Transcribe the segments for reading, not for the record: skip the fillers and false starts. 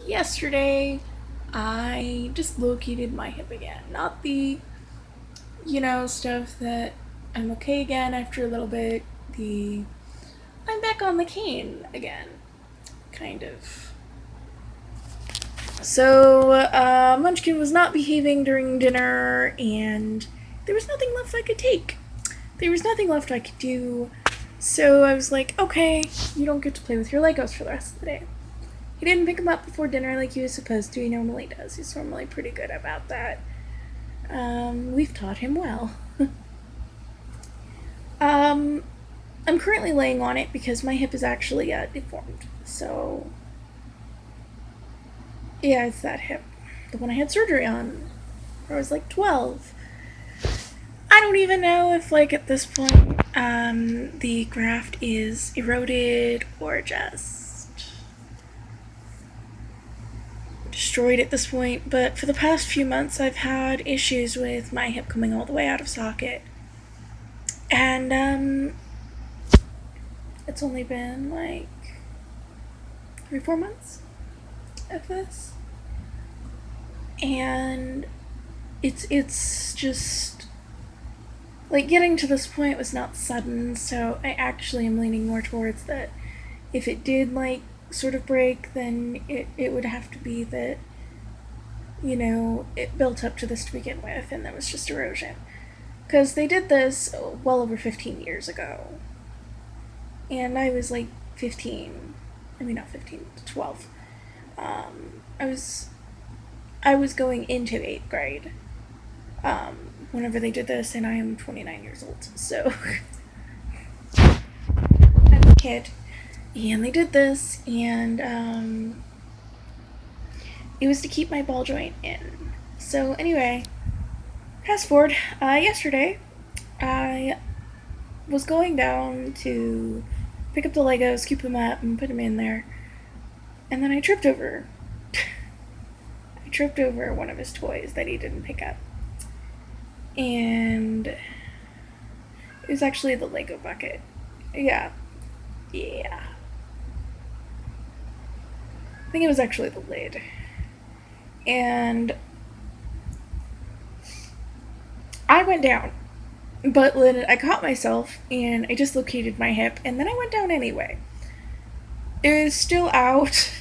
yesterday I dislocated my hip again. Not the, stuff that I'm okay again after a little bit. The I'm back on the cane again, kind of. So, Munchkin was not behaving during dinner, and there was nothing left I could take. There was nothing left I could do. So I was like, okay, you don't get to play with your Legos for the rest of the day. He didn't pick them up before dinner like he was supposed to. He normally does. He's normally pretty good about that. We've taught him well. um, I'm currently laying on it because my hip is actually deformed. So, yeah, it's that hip. The one I had surgery on. I was like 12. I don't even know if, at this point, the graft is eroded or just destroyed at this point, but for the past few months I've had issues with my hip coming all the way out of socket. And, it's only been, 3-4 months of this. And it's just getting to this point was not sudden, so I actually am leaning more towards that if it did sort of break, then it would have to be that it built up to this to begin with and there was just erosion, because they did this well over 15 years ago and I was 15. I mean, not 15, 12. I was going into 8th grade whenever they did this, and I am 29 years old, so I'm a kid. And they did this, and it was to keep my ball joint in. So anyway, fast forward, yesterday, I was going down to pick up the Legos, scoop them up, and put them in there, and then I tripped over. I tripped over one of his toys that he didn't pick up. And it was actually the Lego bucket. Yeah. I think it was actually the lid. And I went down. But I caught myself and I dislocated my hip, and then I went down anyway. It was still out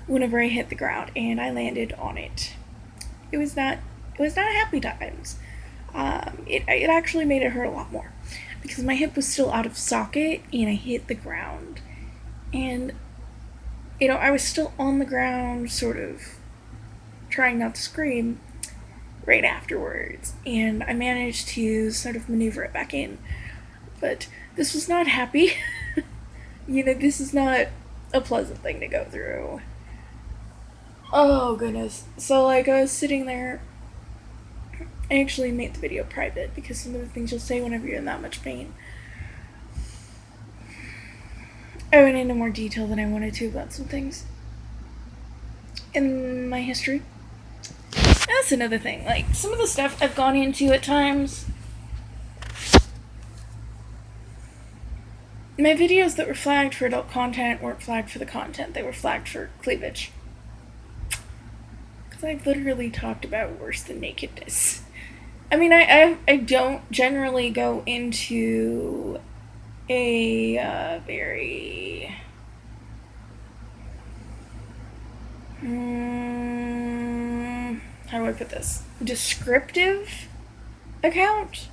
whenever I hit the ground and I landed on it. It was not happy times. It actually made it hurt a lot more because my hip was still out of socket and I hit the ground, and I was still on the ground, sort of trying not to scream right afterwards, and I managed to sort of maneuver it back in, but this was not happy. This is not a pleasant thing to go through. Oh goodness. So I was sitting there. I actually made the video private because some of the things you'll say whenever you're in that much pain. I went into more detail than I wanted to about some things in my history. And that's another thing. Some of the stuff I've gone into at times, my videos that were flagged for adult content weren't flagged for the content. They were flagged for cleavage. Because I've literally talked about worse than nakedness. I mean, I don't generally go into a very how do I put this? Descriptive account,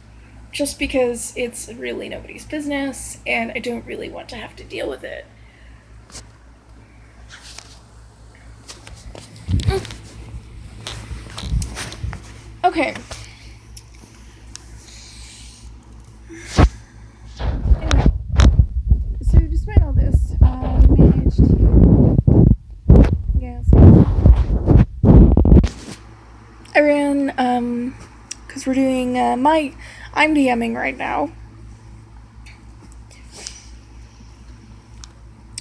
just because it's really nobody's business and I don't really want to have to deal with it. Okay. So despite all this, I managed to I ran because we're doing I'm DMing right now.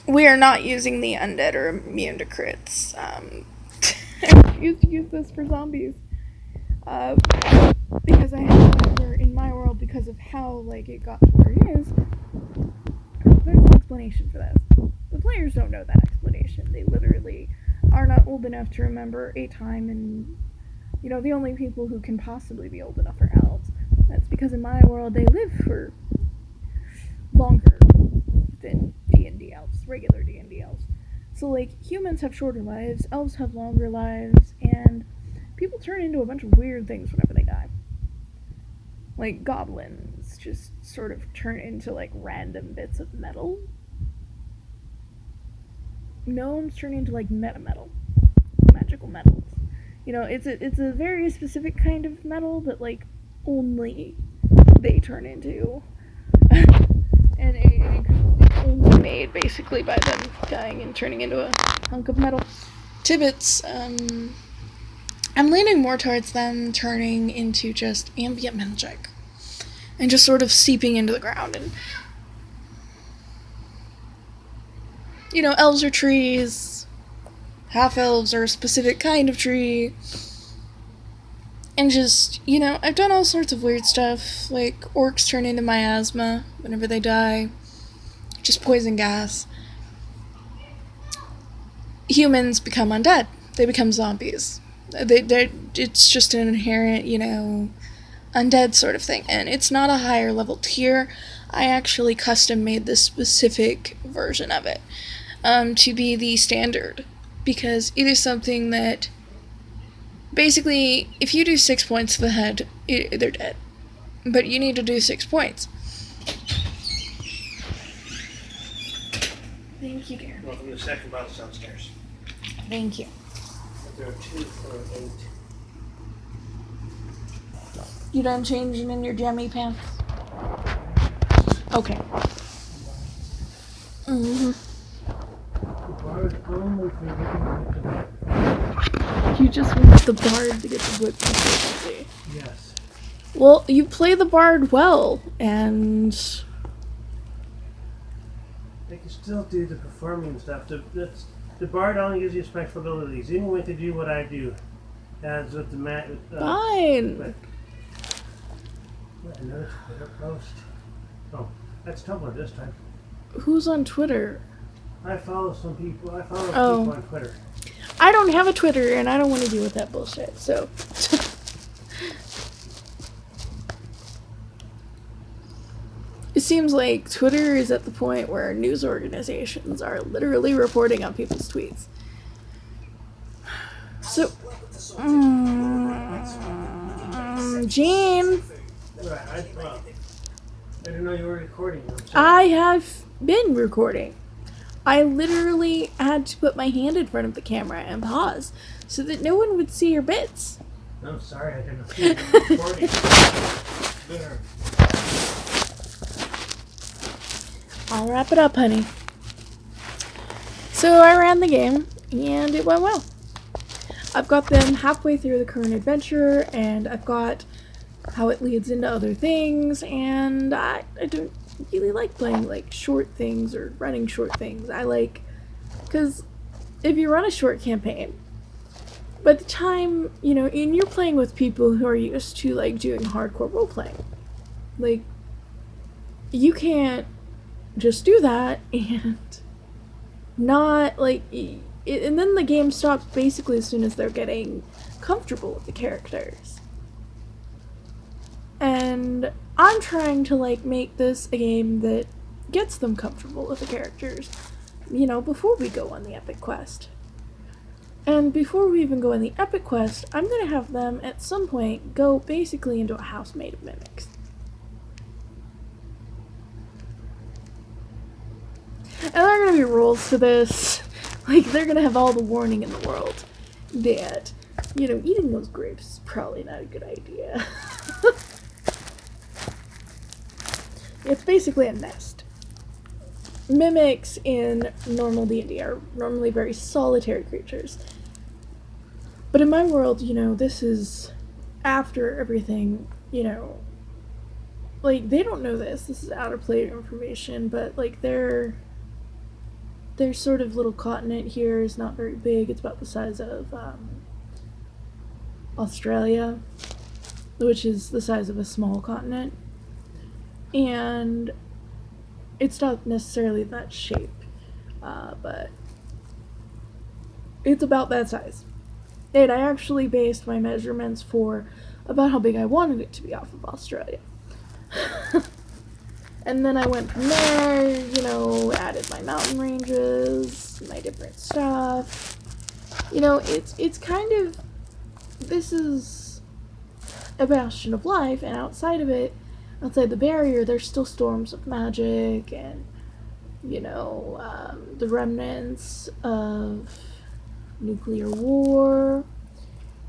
We are not using the undead or immune to crits. I refuse to use this for zombies. Because I have her in my world because of how it got to where it is. There's an explanation for this. The players don't know that explanation. They literally are not old enough to remember a time, and the only people who can possibly be old enough are elves. That's because in my world they live for longer than D&D elves, regular D&D elves. So, like, humans have shorter lives, elves have longer lives, and people turn into a bunch of weird things whenever they die. Like, goblins just sort of turn into, like, random bits of metal. Gnomes turn into, like, meta-metal. Magical metals. It's a very specific kind of metal that, like, only they turn into. And it's only made, basically, by them dying and turning into a hunk of metal. Tibbets, I'm leaning more towards them turning into just ambient magic. And just sort of seeping into the ground. And, elves are trees. Half-elves are a specific kind of tree. And just, I've done all sorts of weird stuff. Like, orcs turn into miasma whenever they die. Just poison gas. Humans become undead. They become zombies. It's just an inherent, undead sort of thing. And it's not a higher level tier. I actually custom made this specific version of it to be the standard. Because it is something that, basically, if you do 6 points to the head, they're dead. But you need to do 6 points. Thank you, dear. Welcome to the second bottle downstairs. Thank you. There are 2 for 8. You done changing in your jammy pants? Okay. Mm-hmm. You just want the bard to get the whip consistency. Yes. Well, you play the bard well, and They can still do the performing stuff. The bard only gives you special abilities. Even when to do what I do, as with the mat. Fine. Another Twitter post. Oh, that's Tumblr this time. Who's on Twitter? I follow some people. I follow people on Twitter. I don't have a Twitter, and I don't want to deal with that bullshit, so. It seems like Twitter is at the point where news organizations are literally reporting on people's tweets. So, Jane. I didn't know you were recording. I have been recording. I literally had to put my hand in front of the camera and pause so that no one would see your bits. I'm sorry, I didn't know you were recording. There. I'll wrap it up, honey. So I ran the game, and it went well. I've got them halfway through the current adventure, and I've got how it leads into other things, and I don't really like playing, like, short things or running short things. I like, because if you run a short campaign, by the time, and you're playing with people who are used to, like, doing hardcore role-playing, like, you can't just do that and not, like, and then the game stops basically as soon as they're getting comfortable with the characters. And I'm trying to, like, make this a game that gets them comfortable with the characters, before we go on the epic quest. And before we even go on the epic quest, I'm gonna have them, at some point, go basically into a house made of mimics. And there are gonna be rules to this. Like, they're gonna have all the warning in the world that, eating those grapes is probably not a good idea. It's basically a nest. Mimics in normal D&D are normally very solitary creatures. But in my world, this is after everything, like, they don't know this. This is out of play information, but, like, their sort of little continent here is not very big. It's about the size of Australia, which is the size of a small continent. And it's not necessarily that shape, but It's about that size. And I actually based my measurements for about how big I wanted it to be off of Australia. And then I went from there, added my mountain ranges, my different stuff. It's kind of, this is a bastion of life, and outside of it, outside the barrier, there's still storms of magic and, the remnants of nuclear war,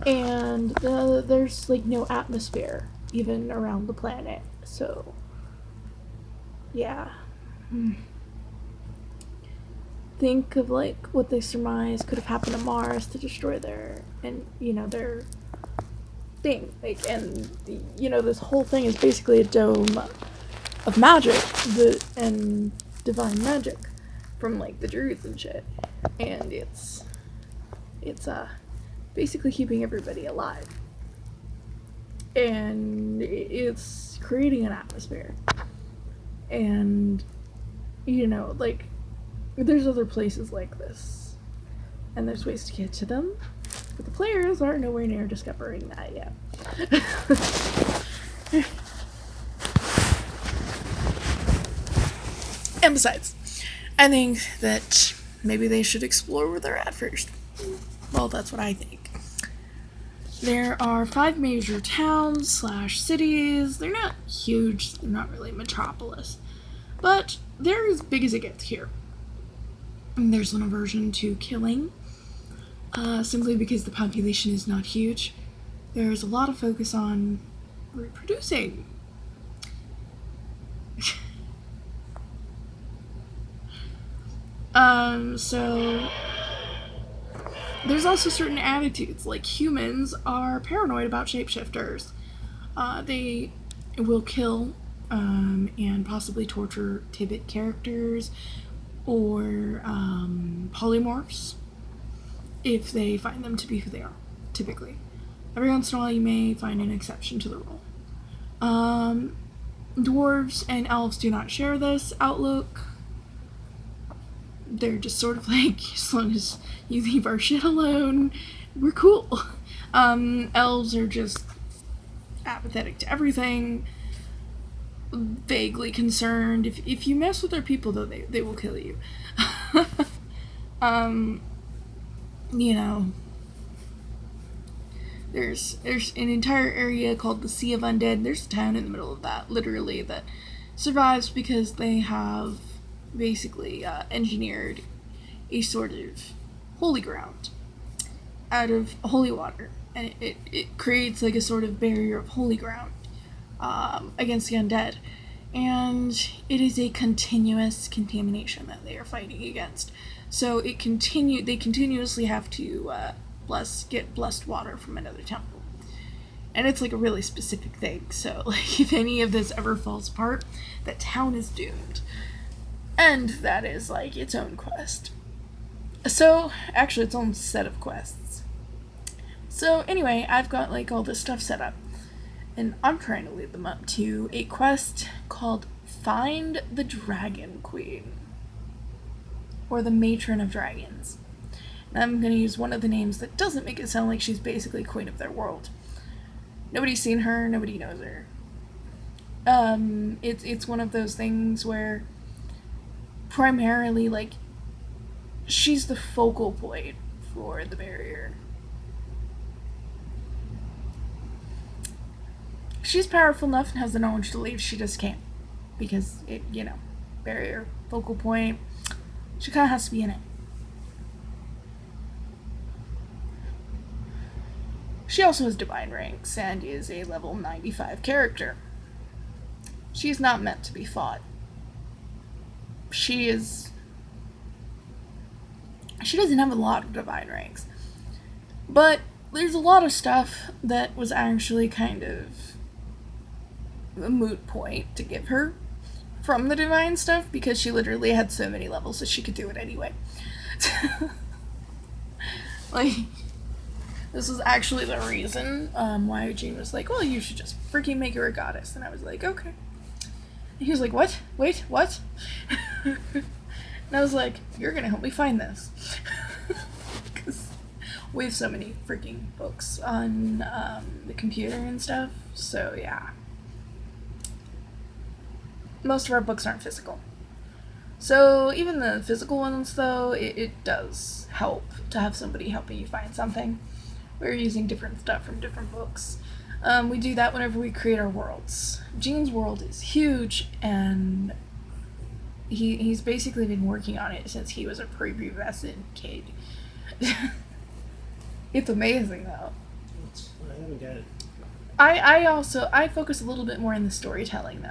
and there's like no atmosphere even around the planet, so yeah. Think of like what they surmise could have happened to Mars to destroy their thing, like, and this whole thing is basically a dome of magic and divine magic from like the Druids and shit, and it's basically keeping everybody alive, and it's creating an atmosphere, and like there's other places like this, and there's ways to get to them, but the players aren't nowhere near discovering that yet. And besides, I think that maybe they should explore where they're at first. Well, that's what I think. There are 5 major towns / cities. They're not huge, they're not really metropolis, but they're as big as it gets here. And there's an aversion to killing, simply because the population is not huge. There's a lot of focus on reproducing. So there's also certain attitudes, like humans are paranoid about shapeshifters. They will kill and possibly torture Tibet characters or polymorphs if they find them to be who they are, typically. Every once in a while you may find an exception to the rule. Dwarves and elves do not share this outlook. They're just sort of like, as long as you leave our shit alone, we're cool. Elves are just apathetic to everything, vaguely concerned. If you mess with their people, though, they will kill you. There's an entire area called the Sea of Undead. There's a town in the middle of that, literally, that survives because they have basically engineered a sort of holy ground out of holy water, and it creates like a sort of barrier of holy ground against the undead, and it is a continuous contamination that they are fighting against. So they continuously have to get blessed water from another temple, and it's like a really specific thing. So like if any of this ever falls apart, that town is doomed. And that is, like, its own quest. So, actually, its own set of quests. So, anyway, I've got, like, all this stuff set up. And I'm trying to lead them up to a quest called Find the Dragon Queen. Or the Matron of Dragons. And I'm going to use one of the names that doesn't make it sound like she's basically queen of their world. Nobody's seen her, nobody knows her. It's one of those things where primarily, like, she's the focal point for the barrier. She's powerful enough and has the knowledge to leave, she just can't. Because, barrier, focal point, she kind of has to be in it. She also has divine ranks and is a level 95 character. She's not meant to be fought. She doesn't have a lot of divine ranks, but there's a lot of stuff that was actually kind of a moot point to give her from the divine stuff, because she literally had so many levels that she could do it anyway. Like, this was actually the reason why Eugene was like, well, you should just freaking make her a goddess, and I was like, okay. He was like, what? Wait, what? And I was like, you're gonna help me find this. Because We have so many freaking books on the computer and stuff, so yeah. Most of our books aren't physical. So even the physical ones, though, it does help to have somebody helping you find something. We're using different stuff from different books. We do that whenever we create our worlds. Gene's world is huge, and he's basically been working on it since he was a prepubescent kid. It's amazing, though. I haven't got it. I focus a little bit more in the storytelling, though.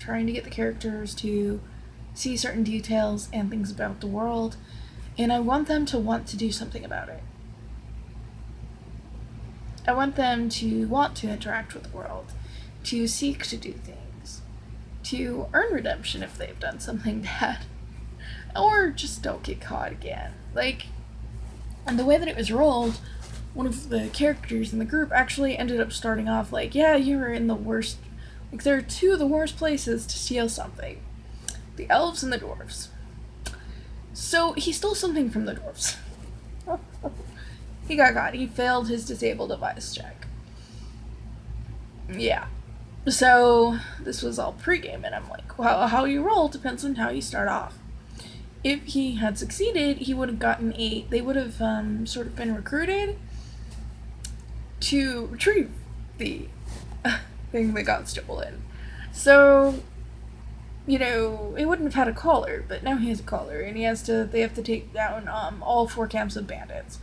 Trying to get the characters to see certain details and things about the world, and I want them to want to do something about it. I want them to want to interact with the world, to seek to do things, to earn redemption if they've done something bad, or just don't get caught again. Like, and the way that it was rolled, one of the characters in the group actually ended up starting off like, yeah, you were in the worst, like, there are two of the worst places to steal something. The elves and the dwarves. So he stole something from the dwarves. He got caught. He failed his disable device check. Yeah. So this was all pregame, and I'm like, well, how you roll depends on how you start off. If he had succeeded, he would have gotten they would have sort of been recruited to retrieve the thing that got stolen. So, you know, he wouldn't have had a collar, but now he has a collar, and they have to take down all 4 camps of bandits,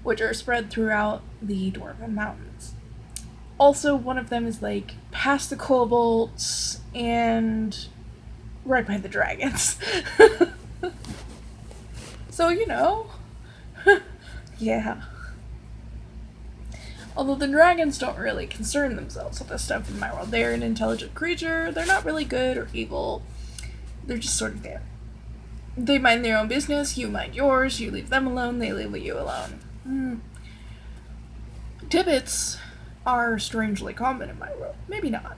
which are spread throughout the Dwarven Mountains. Also, one of them is, like, past the kobolds and right by the dragons. So, you know, yeah. Although the dragons don't really concern themselves with this stuff in my world. They're an intelligent creature. They're not really good or evil. They're just sort of there. They mind their own business. You mind yours. You leave them alone. They leave you alone. Tibbets are strangely common in my world. Maybe not.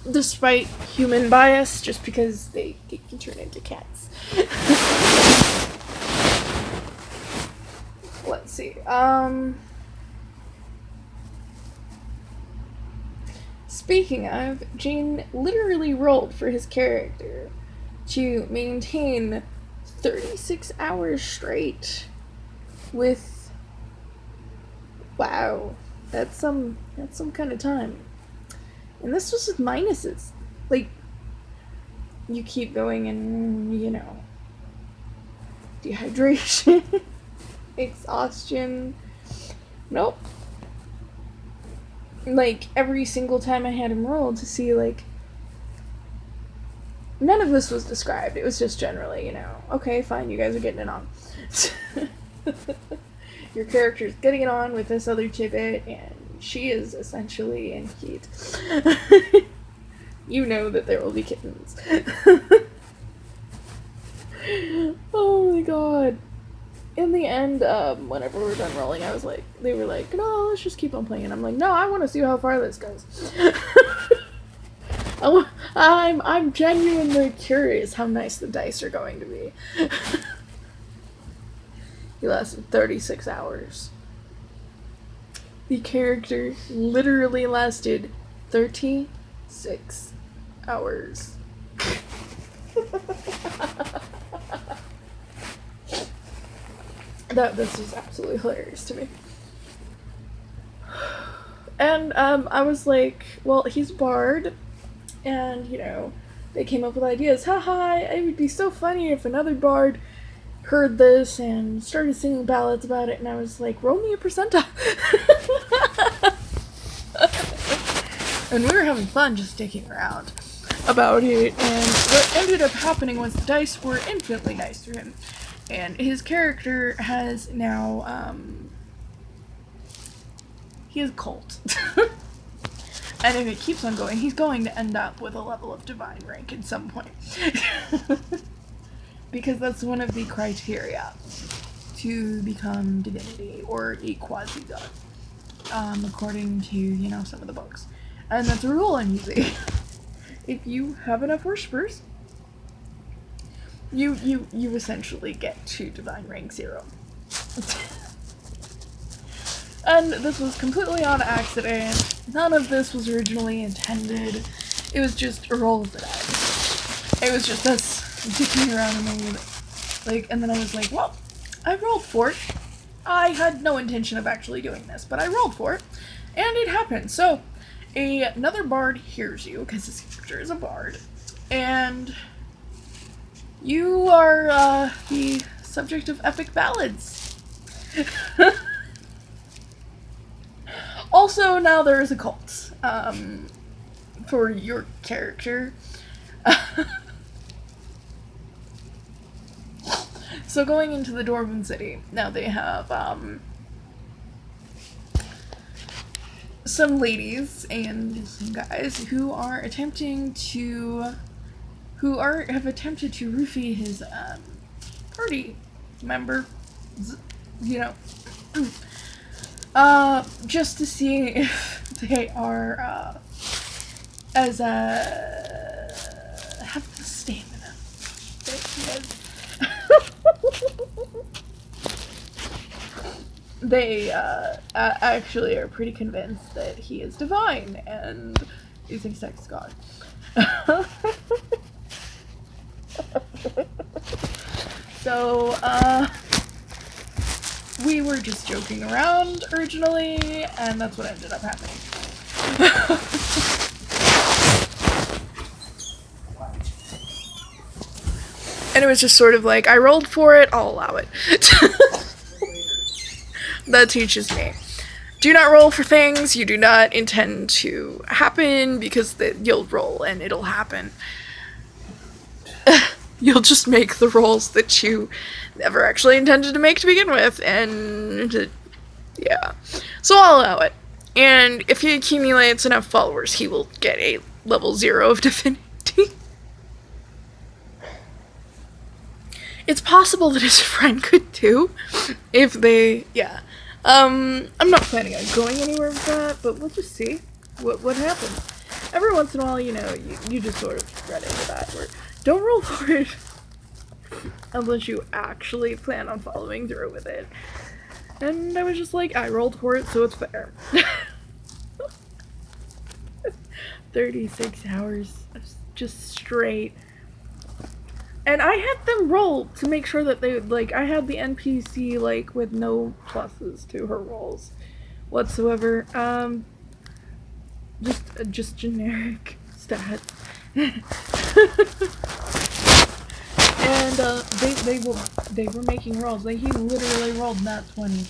Despite human bias, just because they can turn into cats. Let's see. Speaking of, Gene literally rolled for his character to maintain 36 hours straight with, wow, that's some kind of time. And this was with minuses. Like, you keep going and, you know, dehydration, exhaustion. Nope. Like, every single time I had him roll to see, like, none of this was described. It was just generally, you know, okay, fine, you guys are getting it on. Your character's getting it on with this other Tibbet, and she is essentially in heat. You know that there will be kittens. Oh my god. In the end, whenever we're done rolling, they were like, no, let's just keep on playing. And I'm like, no, I want to see how far this goes. I'm genuinely curious how nice the dice are going to be. He lasted 36 hours. The character literally lasted 36 hours. This was absolutely hilarious to me. And I was like, well, he's a bard, and, you know, they came up with ideas. Haha, it would be so funny if another bard heard this and started singing ballads about it, and I was like, roll me a percentile. And we were having fun just dicking around about it, and what ended up happening was the dice were infinitely nice to him, and his character has now, he is cult. And if it keeps on going, he's going to end up with a level of divine rank at some point. Because that's one of the criteria to become divinity, or a quasi-god, according to, you know, some of the books. And that's a rule I'm using. If you have enough worshippers, you essentially get to Divine Rank 0. And this was completely on accident. None of this was originally intended. It was just a roll of the dice. It was just us dicking around and then I was like, well, I rolled for it. I had no intention of actually doing this, but I rolled for it, and it happened. So, another bard hears you, because this character is a bard, and you are the subject of epic ballads. Also, now there is a cult for your character. So going into the Dwarven City, now they have some ladies and some guys who are attempting to, have attempted to roofie his party member, just to see if they are have the stamina that he has. They actually are pretty convinced that he is divine and is a sex god. So, we were just joking around originally, and that's what ended up happening. And it was just sort of like, I rolled for it, I'll allow it. That teaches me. Do not roll for things you do not intend to happen, because you'll roll and it'll happen. You'll just make the rolls that you never actually intended to make to begin with, and yeah. So I'll allow it. And if he accumulates enough followers, he will get a level 0 of divinity. It's possible that his friend could too, if they, yeah. I'm not planning on going anywhere with that, but we'll just see what happens. Every once in a while, you just sort of run into that, where don't roll for it unless you actually plan on following through with it. And I was just like, I rolled for it, so it's fair. 36 hours of just straight. And I had them roll to make sure that they, I had the NPC, with no pluses to her rolls whatsoever. Just generic stats. And, they were making rolls. He literally rolled nat 20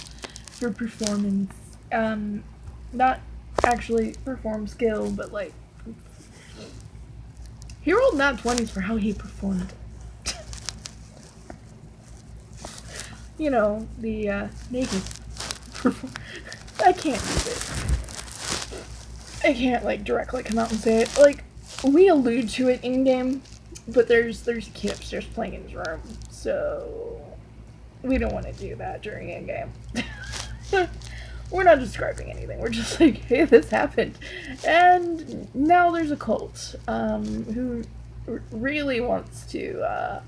for performance. Not actually perform skill, but, he rolled nat 20s for how he performed. The naked perform. I can't use it. I can't, directly come out and say it. We allude to it in-game, but there's a kid upstairs playing in his room, so we don't want to do that during in-game. We're not describing anything, we're just hey, this happened. And now there's a cult, who really wants to,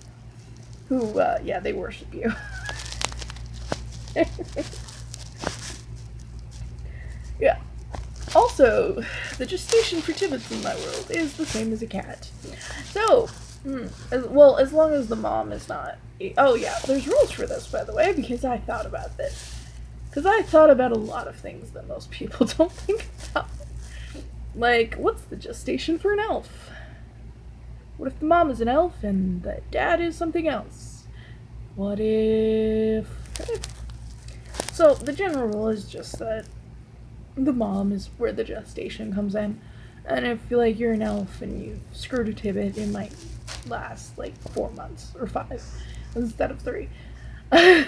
they worship you. Yeah. Also, the gestation for Tibbets in my world is the same as a cat. So, as long as the mom is not... Oh yeah, there's rules for this, by the way, because I thought about this. Because I thought about a lot of things that most people don't think about. What's the gestation for an elf? What if the mom is an elf and the dad is something else? What if... So, the general rule is just that the mom is where the gestation comes in. And if you're an elf and you screwed a Tibbet, it might last 4 months or 5 instead of 3. But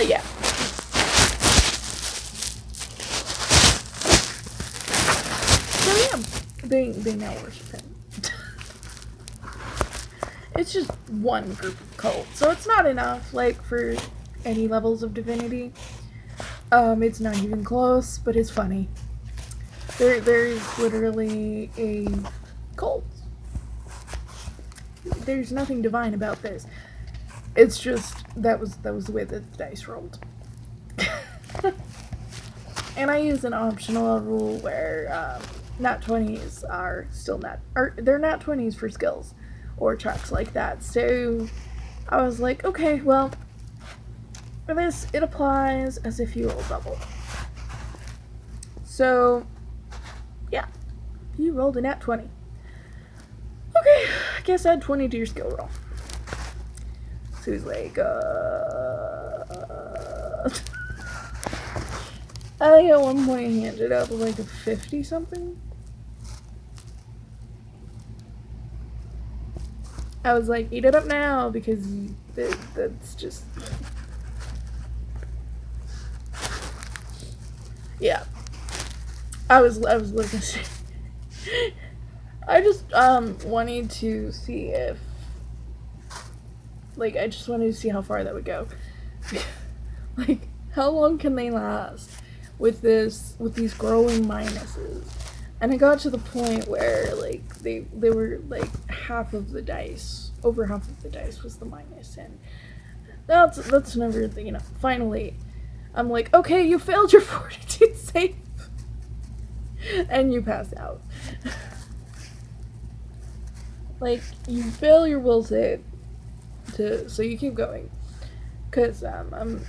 yeah. So yeah, they now worship him. It's just one group of cults, so it's not enough for any levels of divinity. It's not even close, but it's funny. There is literally a cult there's nothing divine about this. It's just that was the way that the dice rolled. And I use an optional rule where nat 20s are still they're nat 20s for skills or checks like that. So I was like, okay, well, for this, it applies as if you roll double. So, yeah, you rolled a nat 20. Okay, I guess add 20 to your skill roll. So he's like, I think at one point he ended up with like a 50 something. I was like, eat it up now, because that's just... Yeah. I was looking. I just wanted to see if, like, I just wanted to see how far that would go. Like, how long can they last with these growing minuses? And it got to the point where, like, they were like half of the dice, over half of the dice was the minus, and that's never, you know. Finally, I'm like, okay, you failed your fortitude save. And you pass out. Like, you fail your will save, so you keep going. Because I'm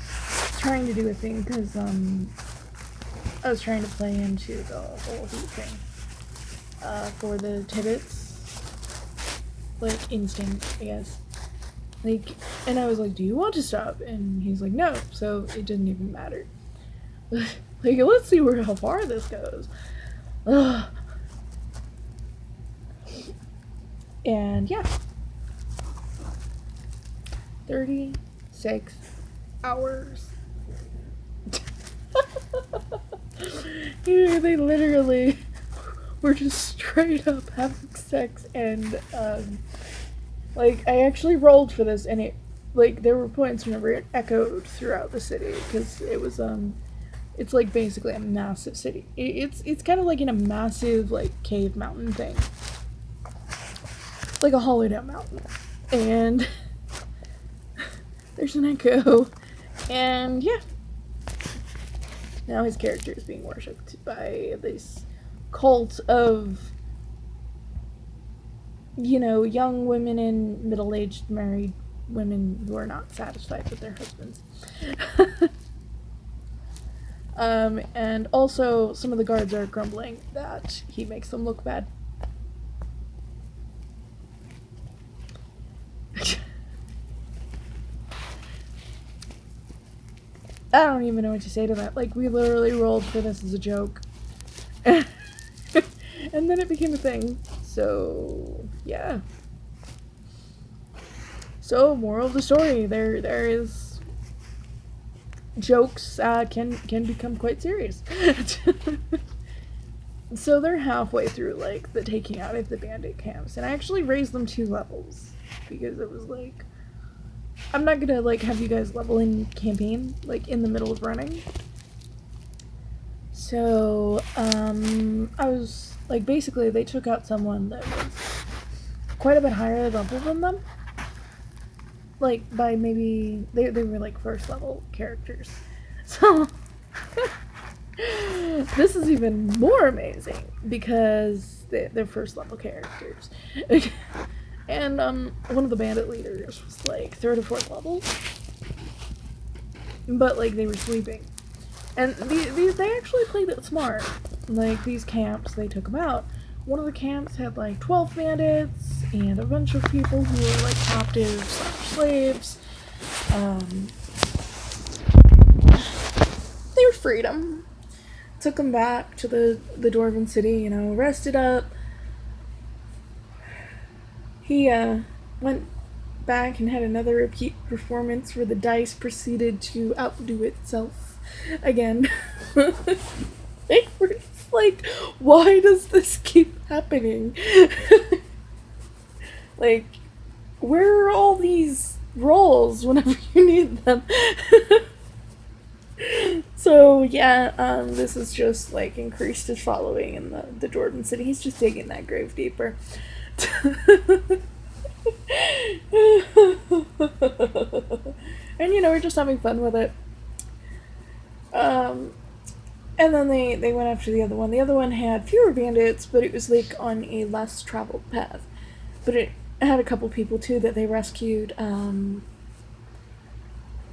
trying to do a thing, because I was trying to play into the whole heat thing for the Tibbets. Like, instinct, I guess. Like, and I was like, do you want to stop? And he's like, no, so it didn't even matter. Like, let's see how far this goes. Ugh. And yeah, 36 hours. Yeah, they literally were just straight up having sex, and like, I actually rolled for this, and it, like, there were points whenever it echoed throughout the city, because it was it's like basically a massive city. It's kind of like in a massive, like, cave mountain thing. It's like a hollowed out mountain. And there's an echo. And yeah. Now his character is being worshipped by this cult of, you know, young women and middle-aged married women who are not satisfied with their husbands. And also, some of the guards are grumbling that he makes them look bad. I don't even know what to say to that. Like, we literally rolled for this as a joke. And then it became a thing. So, yeah. So, moral of the story, there is... jokes can become quite serious. So they're halfway through, like, the taking out of the bandit camps, and I actually raised them 2 levels, because it was like, I'm not gonna, like, have you guys level in campaign, like, in the middle of running. So I was like, basically they took out someone that was quite a bit higher level than them. Like, by maybe, they were, like, first level characters. So, this is even more amazing, because they're first level characters. And, one of the bandit leaders was, like, 3rd or 4th level. But, like, they were sleeping. And they actually played it smart. Like, these camps, they took them out. One of the camps had, like, 12 bandits, and a bunch of people who were, like, captives/slaves. They were freed them. Took them back to the Dwarven city, you know, rested up. He, went back and had another repeat performance where the dice proceeded to outdo itself again. They were just like, why does this keep happening? Like, where are all these rolls whenever you need them? So, yeah, this is just, like, increased his following in the Dwarven city. He's just digging that grave deeper. we're just having fun with it. And then they went after the other one. The other one had fewer bandits, but it was like on a less traveled path. But it had a couple people too that they rescued, and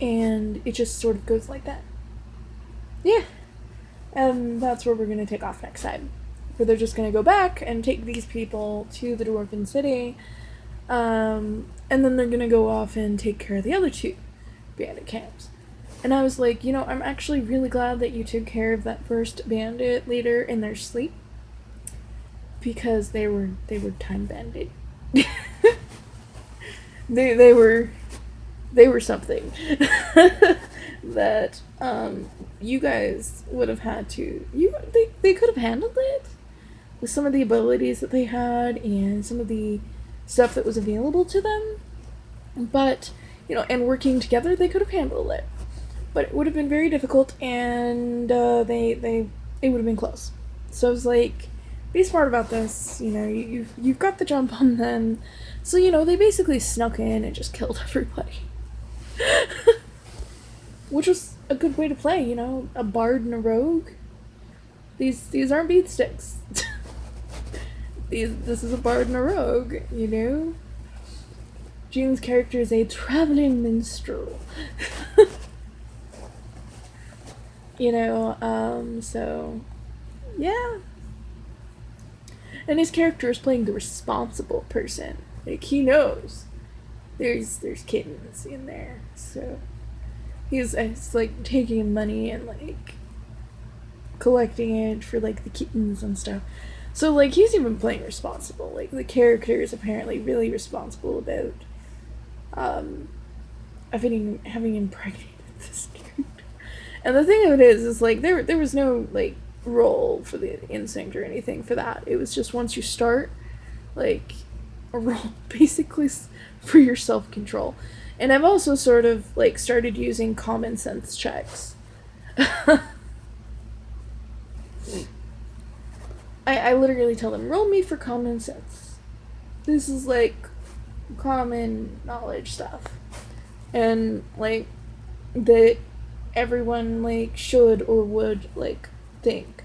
it just sort of goes like that. Yeah. And that's where we're going to take off next time. Where they're just going to go back and take these people to the Dwarven City, and then they're going to go off and take care of the other 2 bandit camps. And I was like, I'm actually really glad that you took care of that first bandit leader in their sleep, because they were time bandit. they were something that you guys would have had to they could have handled it with some of the abilities that they had and some of the stuff that was available to them, but and working together they could have handled it, but it would have been very difficult, and it would have been close. So I was like, be smart about this, you've got the jump on them. So they basically snuck in and just killed everybody. Which was a good way to play, a bard and a rogue. These aren't beat sticks. This is a bard and a rogue, Jean's character is a traveling minstrel. So yeah. And his character is playing the responsible person. Like, he knows there's kittens in there, so it's like taking money and like collecting it for like the kittens and stuff. So like he's even playing responsible. Like the character is apparently really responsible about having impregnated this character. And the thing of it is like there was no like role for the instinct or anything for that. It was just once you start, like, a role basically for your self-control. And I've also sort of like started using common sense checks. I literally tell them, roll me for common sense. This is like common knowledge stuff, and like that everyone like should or would like think.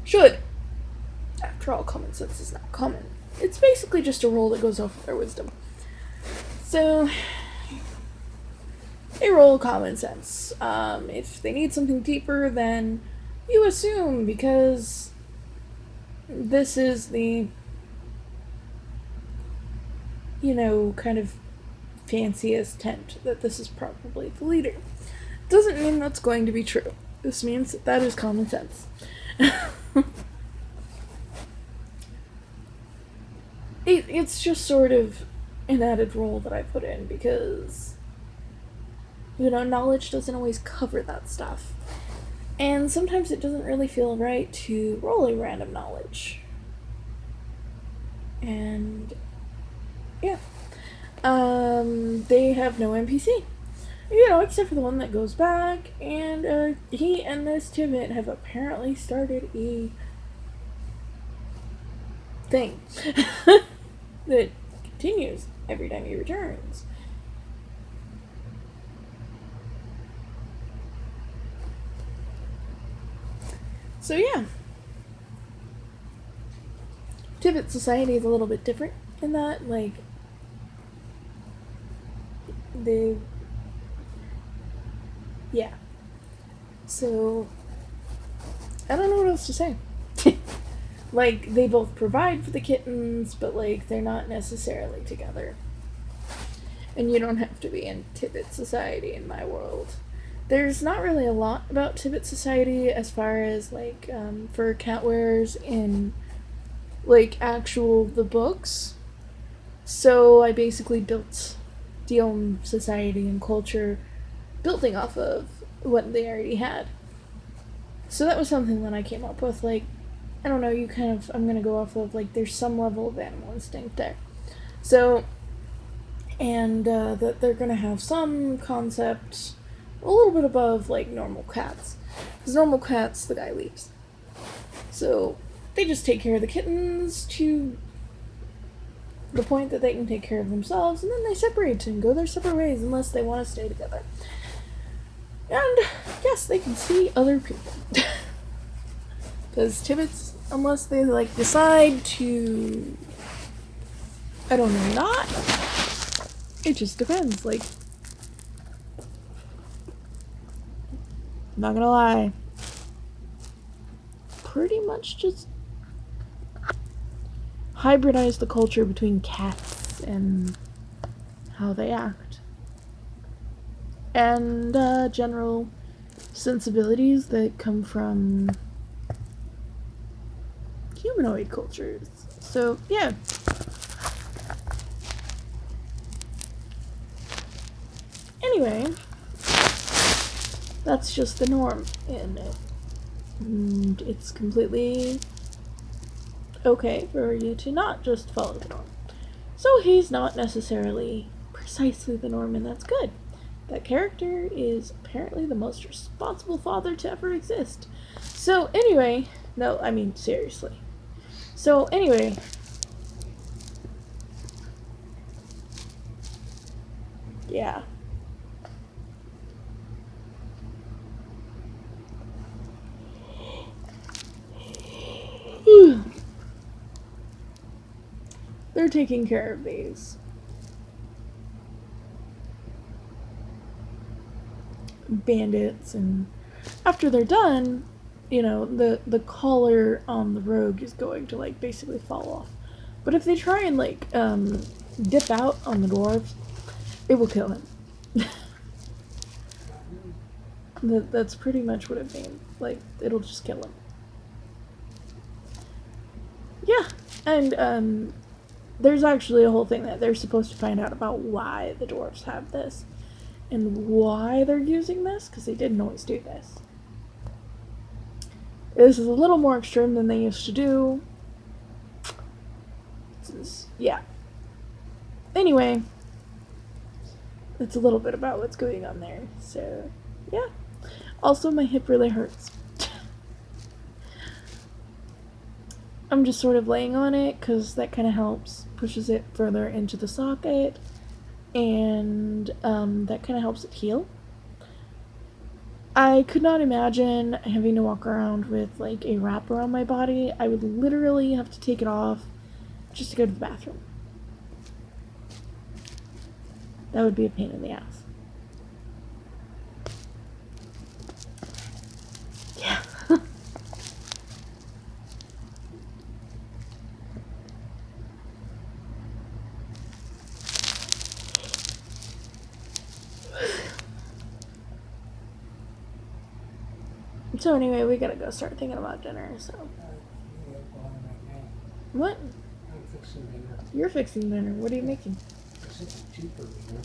Should. After all, common sense is not common. It's basically just a roll that goes off of their wisdom. So, they roll common sense. If they need something deeper, then you assume, because this is the, kind of fanciest tent, that this is probably the leader. Doesn't mean that's going to be true. This means that is common sense. It's just sort of an added role that I put in because, knowledge doesn't always cover that stuff. And sometimes it doesn't really feel right to roll a random knowledge. And, yeah. They have no NPC. Except for the one that goes back, and he and this Tivit have apparently started a thing that continues every time he returns. So yeah. Tivit society is a little bit different in that, like, yeah. So, I don't know what else to say. Like, they both provide for the kittens, but, like, they're not necessarily together. And you don't have to be in Tivit society in my world. There's not really a lot about Tivit society as far as, like, for cat wearers in, like, the books. So I basically built the own society and culture building off of what they already had. So that was something that I came up with, like, I don't know, I'm gonna go off of, like, there's some level of animal instinct there. So, and that they're gonna have some concept a little bit above, like, normal cats. Because normal cats, the guy leaves. So, they just take care of the kittens to the point that they can take care of themselves, and then they separate and go their separate ways unless they want to stay together. And yes, they can see other people. Because Tibbets, unless they like decide to, I don't know, not, it just depends. Like, I'm not gonna lie, pretty much just hybridize the culture between cats and how they act, and general sensibilities that come from humanoid cultures. So yeah. Anyway, that's just the norm in it. And it's completely okay for you to not just follow the norm. So he's not necessarily precisely the norm, and that's good. That character is apparently the most responsible father to ever exist. So anyway, no, I mean seriously. So anyway, yeah. They're taking care of these bandits, and after they're done, you know, the collar on the rogue is going to like basically fall off. But if they try and like dip out on the dwarves, it will kill him. That's pretty much what it means. Like, it'll just kill him. Yeah, and there's actually a whole thing that they're supposed to find out about why the dwarves have this and why they're using this, because they didn't always do this. This is a little more extreme than they used to do. Yeah. Anyway, that's a little bit about what's going on there. So, yeah. Also, my hip really hurts. I'm just sort of laying on it because that kind of helps, pushes it further into the socket, and that kind of helps it heal. I could not imagine having to walk around with like a wrap around my body. I would literally have to take it off just to go to the bathroom. That would be a pain in the ass. Yeah. So anyway, we gotta go start thinking about dinner, so. What? I'm fixing dinner. You're fixing dinner. What are you making? I said cheeseburgers, man.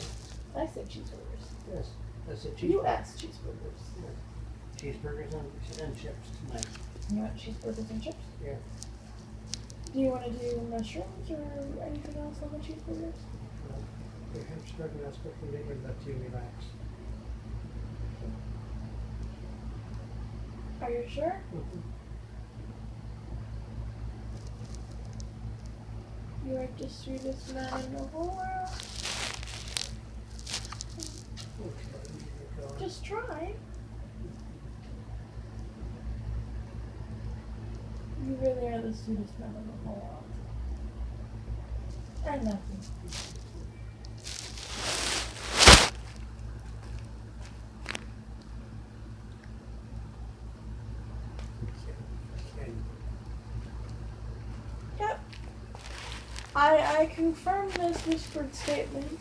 I said cheeseburgers. Yes, I said cheeseburgers. You asked cheeseburgers. Yeah. Cheeseburgers and chips tonight. You want cheeseburgers and chips? Yeah. Do you want to do mushrooms or anything else on the cheeseburgers? The hamburger that's good for me, but let you relax. Are you sure? Mm-hmm. You are the sweetest man in the whole world. Okay, Just try. You really are the sweetest man in the whole world. And nothing. Yep. I confirm this whispered statement.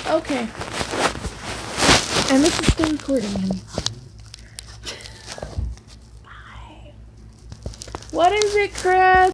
Okay. And this is still recording. Bye. What is it, Chris?